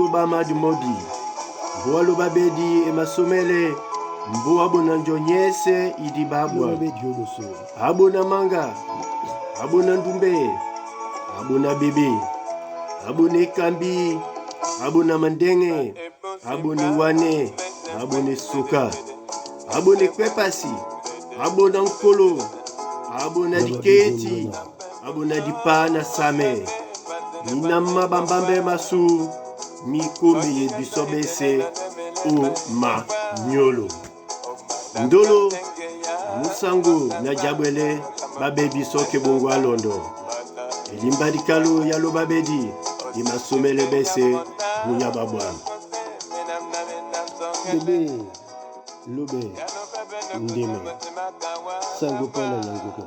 tobama du mobi. Mboa lo babedi e masomele. Mboa bona njonyese idi babwa. Abona manga. Abona ndumbe. Abona bebe. Abone kambi. Abona mandenge. Abone wane. Abone soka. Abone kwepasi. Abona nkolo. Abona diketi. Abona dipana same. Minama bambambe masu. Mikome ye bisobese. O ma nyolo. Ndolo. Musango na jabwele. Babebi soke bongo alondo. Elimba dikalo yalo babedi. Imasomele bese. Munya babwa. Bebe. Lobe. Ndeme. Sango pona yango.